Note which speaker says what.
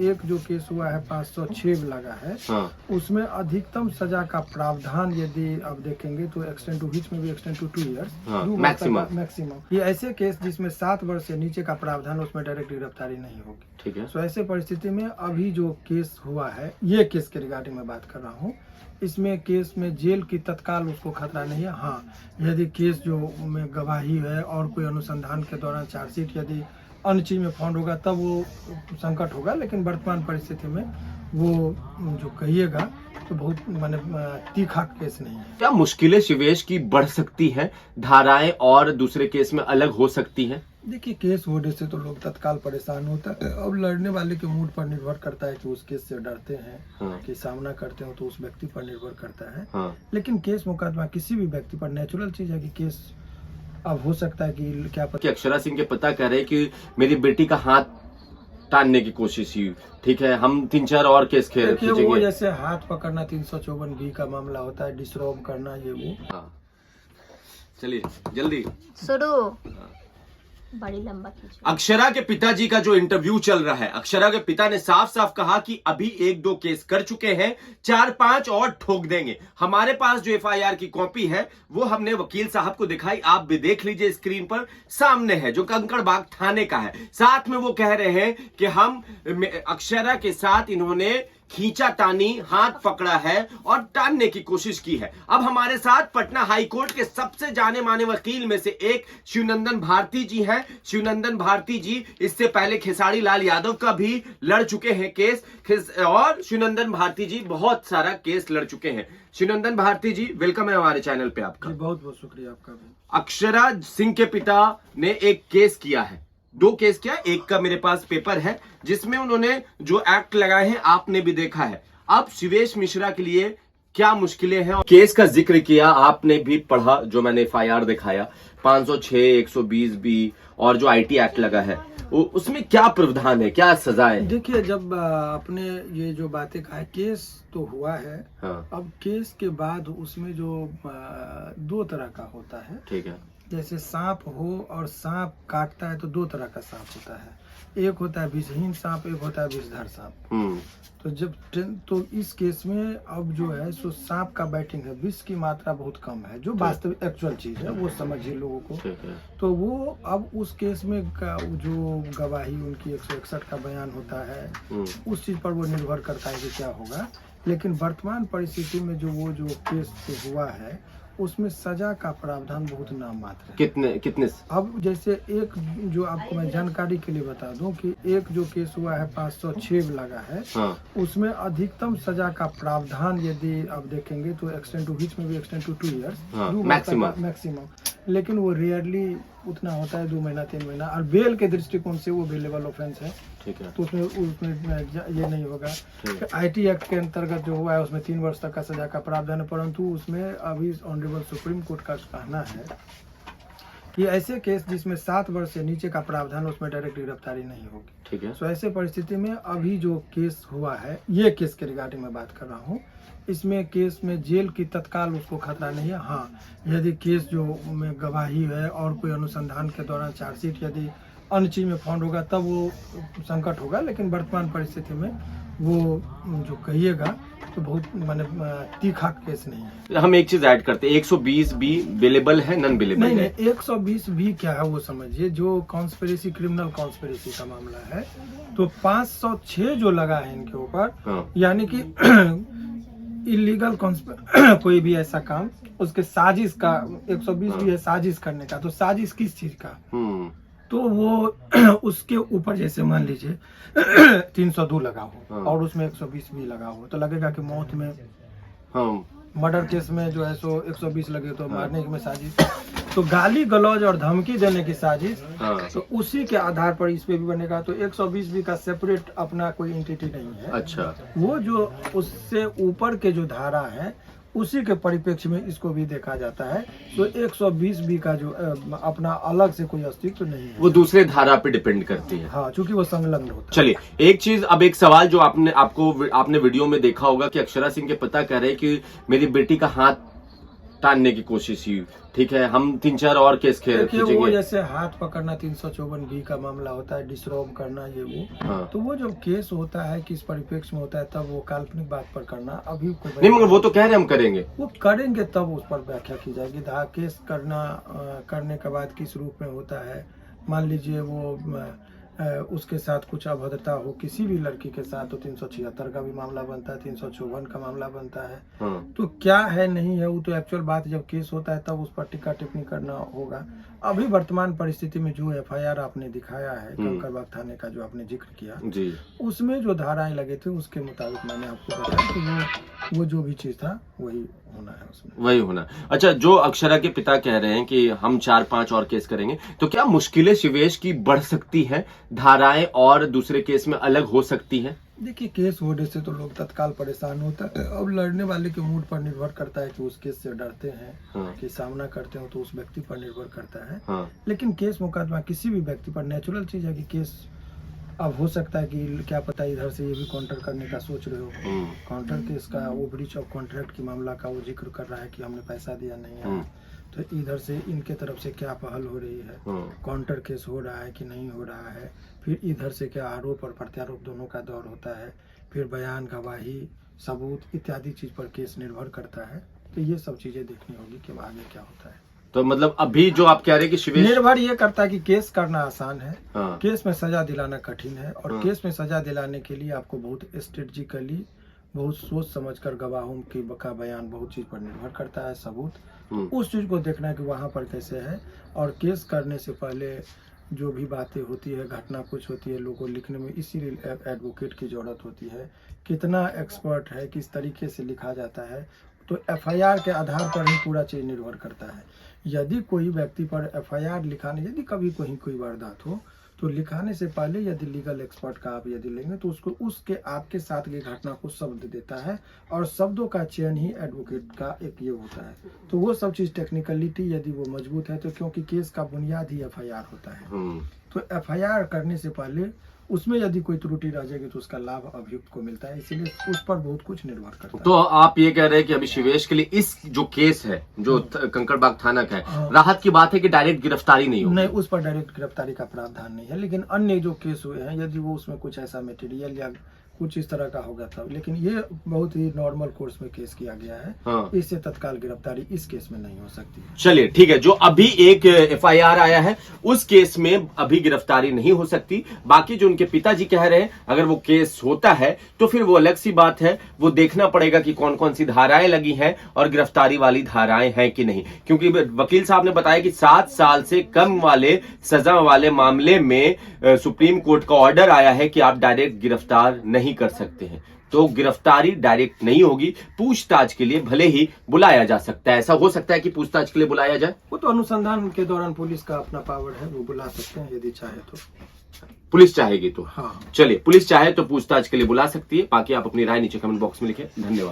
Speaker 1: एक जो केस हुआ है 506 लगा है,
Speaker 2: हाँ,
Speaker 1: उसमें अधिकतम सजा का प्रावधान यदि आप देखेंगे तो एक्सटेंड टू विच में भी एक्सटेंड टू 2 इयर्स
Speaker 2: हाँ, मैक्सिमम।
Speaker 1: ये ऐसे केस जिसमें 7 वर्ष से नीचे का प्रावधान, उसमें डायरेक्ट गिरफ्तारी नहीं होगी।
Speaker 2: ठीक है।
Speaker 1: तो ऐसे परिस्थिति में अभी जो केस हुआ है, ये केस के रिगार्डिंग में बात कर रहा हूँ, इसमें केस में जेल की तत्काल उसको खतरा नहीं है। हाँ, यदि केस जो में गवाही है और कोई अनुसंधान के दौरान चार्जशीट यदि अन्य चीज में फाउंड होगा तब वो संकट होगा, लेकिन वर्तमान परिस्थिति में वो जो कहिएगा तो बहुत माने तीखा केस नहीं है।
Speaker 2: क्या मुश्किलें शिवेश की बढ़ सकती हैं, धाराएं और दूसरे केस में अलग हो सकती हैं?
Speaker 1: देखिए, केस होने से तो लोग तत्काल परेशान होता है। अब लड़ने वाले के मूड पर निर्भर करता है कि उस केस से डरते हैं,
Speaker 2: हाँ,
Speaker 1: कि सामना करते हो, तो उस व्यक्ति पर निर्भर करता है।
Speaker 2: हाँ,
Speaker 1: लेकिन केस मुकदमा किसी भी व्यक्ति पर नेचुरल चीज है कि केस अब हो सकता है कि क्या
Speaker 2: कि अक्षरा सिंह के पिता कह रहे हैं कि मेरी बेटी का हाथ टानने की कोशिश हुई। ठीक है, हम 3-4 और केस
Speaker 1: देखिए, वो
Speaker 2: खींचेंगे।
Speaker 1: जैसे हाथ पकड़ना 354B का मामला होता है, डिसरोब करना, ये वो।
Speaker 2: हाँ, चलिए जल्दी
Speaker 3: शुरू। बड़ी लंबा खींचो।
Speaker 2: अक्षरा के पिताजी का जो इंटरव्यू चल रहा है, अक्षरा के पिता ने साफ साफ कहा कि अभी 1-2 केस कर चुके हैं, 4-5 और ठोक देंगे। हमारे पास जो FIR की कॉपी है वो हमने वकील साहब को दिखाई, आप भी देख लीजिए स्क्रीन पर सामने है, जो कंकड़बाग थाने का है। साथ में वो कह रहे हैं कि हम अक्षरा के साथ इन्होंने खींचा तानी, हाथ पकड़ा है और टानने की कोशिश की है। अब हमारे साथ पटना हाई कोर्ट के सबसे जाने माने वकील में से एक शिवनंदन भारती जी हैं। शिवनंदन भारती जी इससे पहले खेसारी लाल यादव का भी लड़ चुके हैं केस, और शिवनंदन भारती जी बहुत सारा केस लड़ चुके हैं। शिवनंदन भारती जी, वेलकम है हमारे चैनल पे आपका।
Speaker 1: बहुत बहुत शुक्रिया आपका भी।
Speaker 2: अक्षरा सिंह के पिता ने एक केस किया है, 2 केस किया, एक का मेरे पास पेपर है जिसमें उन्होंने जो एक्ट लगाए हैं आपने भी देखा है। अब शिवेश मिश्रा के लिए क्या मुश्किलें हैं, केस का जिक्र किया, आपने भी पढ़ा, जो मैंने FIR दिखाया 506, 120B और जो IT एक्ट लगा है उसमें क्या प्रावधान है, क्या सजाएं?
Speaker 1: देखिए, जब आपने ये जो बातें कहा, केस तो हुआ है।
Speaker 2: हाँ,
Speaker 1: अब केस के बाद उसमें जो 2 तरह का होता है।
Speaker 2: ठीक है।
Speaker 1: जैसे सांप हो और सांप काटता है तो 2 तरह का सांप होता है, एक होता है विषहीन सांप, एक होता है विषधर सांप। तो तो इस केस में अब जो है सो सांप का बैटिंग है, विष की मात्रा बहुत कम है, जो वास्तविक एक्चुअल चीज है वो समझिए लोगों को।
Speaker 2: ठीक है।
Speaker 1: तो वो अब उस केस में जो गवाही उनकी 161 का बयान होता है, उस चीज पर वो निर्भर करता है कि क्या होगा। लेकिन वर्तमान परिस्थिति में जो केस जो हुआ है उसमें सजा का प्रावधान बहुत नाम मात्र है।
Speaker 2: कितने?
Speaker 1: अब जैसे एक जो आपको मैं जानकारी के लिए बता दूं कि एक जो केस हुआ है 506 लगा है,
Speaker 2: हाँ,
Speaker 1: उसमें अधिकतम सजा का प्रावधान यदि आप देखेंगे तो एक्सटेंड टू विच में भी एक्सटेंड टू 2 इयर्स,
Speaker 2: हाँ,
Speaker 1: 2 मैक्सिमम। लेकिन वो रेयरली उतना होता है, 2 महीना 3 महीना, और बेल के दृष्टिकोण से वो बेलेबल ऑफेंस है।
Speaker 2: ठीक है।
Speaker 1: तो उसमें ये नहीं होगा। IT एक्ट के अंतर्गत जो हुआ है उसमें 3 वर्ष तक का सजा का प्रावधान है, परंतु उसमें अभी ऑनरेबल सुप्रीम कोर्ट का कहना है कि ऐसे केस जिसमें 7 वर्ष से नीचे का प्रावधान, उसमें डायरेक्ट गिरफ्तारी नहीं होगी।
Speaker 2: ठीक है।
Speaker 1: तो ऐसे परिस्थिति में अभी जो केस हुआ है, ये केस के रिगार्डिंग में बात कर रहा हूँ, इसमें केस में जेल की तत्काल उसको खतरा नहीं है। हाँ, यदि केस जो में गवाही है और कोई अनुसंधान के दौरान चार्जशीट यदि अन्य चीज में फाउंड होगा तब वो संकट होगा, लेकिन वर्तमान परिस्थिति में वो जो कहिएगा तो बहुत माने तीखा केस नहीं है।
Speaker 2: हम एक चीज ऐड करते हैं, 120B बेलेबल है, नॉन बेलेबल है?
Speaker 1: नहीं, 120B क्या है वो समझिए, जो कॉन्स्पिरेसी, क्रिमिनल कॉन्स्पिरेसी का मामला है। तो 506 जो लगा है इनके ऊपर,
Speaker 2: हाँ,
Speaker 1: यानी कि इलीगल कोई भी ऐसा काम, उसके साजिश का 120 भी है, साजिश करने का। तो साजिश किस चीज का, तो वो उसके ऊपर जैसे मान लीजिए 302 लगा हो और उसमें 120 भी लगा हो, तो लगेगा कि मौत में, मर्डर केस में जो है सो 120 लगे तो मारने में साजिश, तो गाली गलौज और धमकी देने की साजिश, तो उसी के आधार पर इस पे भी बनेगा। तो 120 भी का सेपरेट अपना कोई एंटिटी नहीं है।
Speaker 2: अच्छा,
Speaker 1: वो जो उससे ऊपर के जो धारा है उसी के परिप्रेक्ष्य में इसको भी देखा जाता है। तो 120B का जो अपना अलग से कोई अस्तित्व नहीं है,
Speaker 2: वो दूसरे धारा पे डिपेंड करती है।
Speaker 1: हाँ, चूंकि वो संलग्न होता है।
Speaker 2: चलिए, एक चीज, अब एक सवाल जो आपने वीडियो में देखा होगा कि अक्षरा सिंह के पिता कह रहे हैं कि मेरी बेटी का हाथ टालने की कोशिश की, ठीक है, हम 3-4 और केस
Speaker 1: देखिए वो
Speaker 2: खींचेंगे।
Speaker 1: जैसे हाथ पकड़ना 354B का मामला होता है, डिसरोब करना ये वो,
Speaker 2: हाँ।
Speaker 1: तो वो जब केस होता है किस परिप्रेक्ष्य में होता है तब वो काल्पनिक बात पर करना अभी को
Speaker 2: नहीं मगर वो तो कह रहे हम करेंगे।
Speaker 1: वो करेंगे तब उस पर व्याख्या की जाएगी। केस करने के बाद किस रूप में होता है, मान लीजिए वो उसके साथ कुछ अभद्रता हो किसी भी लड़की के साथ तो 376 का भी मामला बनता है, 354 का मामला बनता है।
Speaker 2: हाँ।
Speaker 1: तो क्या है नहीं है वो तो एक्चुअल बात जब केस होता है तब उस पर टिक्का टिप्पणी करना होगा। अभी वर्तमान परिस्थिति में जो FIR आपने दिखाया है कंकड़बाग थाने का जो आपने जिक्र किया
Speaker 2: जी,
Speaker 1: उसमें जो धाराएं लगे थे उसके मुताबिक मैंने आपको बताया कि वो जो भी चीज था वही होना है उसमें,
Speaker 2: वही होना। अच्छा, जो अक्षरा के पिता कह रहे हैं कि हम 4-5 और केस करेंगे, तो क्या मुश्किलें शिवेश की बढ़ सकती हैं, धाराएं और दूसरे केस में अलग हो सकती हैं?
Speaker 1: देखिए केस होने से तो लोग तत्काल परेशान होता है। अब लड़ने वाले के मूड पर निर्भर करता है कि उस केस से डरते हैं
Speaker 2: हाँ।
Speaker 1: कि सामना करते हो, तो उस व्यक्ति पर निर्भर करता है।
Speaker 2: हाँ।
Speaker 1: लेकिन केस मुकदमा किसी भी व्यक्ति पर नेचुरल चीज है कि केस अब हो सकता है कि क्या पता इधर से ये भी काउंटर करने का सोच रहे हो, काउंटर केस का वो ब्रीच ऑफ कॉन्ट्रैक्ट की मामला का वो जिक्र कर रहा है कि हमने पैसा दिया नहीं है, तो इधर से इनके तरफ से क्या पहल हो रही है, काउंटर केस हो रहा है कि नहीं हो रहा है, फिर इधर से क्या आरोप और प्रत्यारोप दोनों का दौर होता है, फिर बयान गवाही सबूत इत्यादि चीज पर केस निर्भर करता है। तो ये सब चीजें देखनी होगी कि आगे क्या होता है।
Speaker 2: तो मतलब अभी जो आप कह रहे हैं कि शिवेश
Speaker 1: निर्भर ये करता है कि केस करना आसान है,
Speaker 2: हाँ।
Speaker 1: केस में सजा दिलाना कठिन है, और
Speaker 2: हाँ।
Speaker 1: केस में सजा दिलाने के लिए आपको बहुत स्ट्रेटेजिकली बहुत सोच समझकर गवाहों का बयान बहुत चीज पर निर्भर करता है, सबूत उस चीज को देखना है कि वहां पर कैसे है। और केस करने से पहले जो भी बातें होती है, घटना कुछ होती है, लोगों को लिखने में इसीलिए एडवोकेट की जरूरत होती है, कितना एक्सपर्ट है, किस तरीके से लिखा जाता है। तो FIR के आधार पर ही पूरा चीज निर्भर करता है। यदि कोई व्यक्ति पर FIR लिखाने, यदि कभी कोई वारदात हो तो लिखाने से पहले यदि लीगल एक्सपर्ट का आप यदि लेंगे तो उसको उसके आपके साथ की घटना को शब्द देता है, और शब्दों का चयन ही एडवोकेट का एक ये होता है। तो वो सब चीज टेक्निकलिटी यदि वो मजबूत है तो, क्योंकि केस का बुनियाद ही FIR होता है, तो FIR करने से पहले उसमें यदि कोई त्रुटि रह जाएगी तो उसका लाभ अभियुक्त को मिलता है, इसीलिए उस पर बहुत कुछ निर्भर करता है।
Speaker 2: तो आप ये कह रहे हैं कि अभी शिवेश के लिए इस जो केस है जो कंकड़बाग थाना का है, राहत की बात है कि डायरेक्ट गिरफ्तारी नहीं होगी?
Speaker 1: नहीं, उस पर डायरेक्ट गिरफ्तारी का प्रावधान नहीं है, लेकिन अन्य जो केस हुए हैं यदि वो उसमें कुछ ऐसा मटेरियल या कुछ इस तरह का होगा तब, लेकिन ये बहुत ही नॉर्मल कोर्स में केस किया गया है।
Speaker 2: हाँ।
Speaker 1: इससे तत्काल गिरफ्तारी इस केस में नहीं हो सकती है।
Speaker 2: चलिए ठीक है, जो अभी एक FIR आया है उस केस में अभी गिरफ्तारी नहीं हो सकती। बाकी जो उनके पिताजी कह रहे हैं अगर वो केस होता है तो फिर वो अलग सी बात है, वो देखना पड़ेगा कि कौन कौन सी धाराएं लगी हैं और गिरफ्तारी वाली धाराएं हैं कि नहीं, क्योंकि वकील साहब ने बताया कि 7 साल से कम वाले सजा वाले मामले में सुप्रीम कोर्ट का ऑर्डर आया है कि आप डायरेक्ट गिरफ्तार नहीं कर सकते हैं। तो गिरफ्तारी डायरेक्ट नहीं होगी, पूछताछ के लिए भले ही बुलाया जा सकता है। ऐसा हो सकता है कि पूछताछ के लिए बुलाया जाए,
Speaker 1: वो तो अनुसंधान के दौरान पुलिस का अपना पावर है, वो बुला सकते हैं यदि चाहे तो।
Speaker 2: पुलिस चाहेगी तो।
Speaker 1: हाँ,
Speaker 2: चलिए, पुलिस चाहे तो पूछताछ के लिए बुला सकती है। बाकी आप अपनी राय नीचे कमेंट बॉक्स में लिखें। धन्यवाद।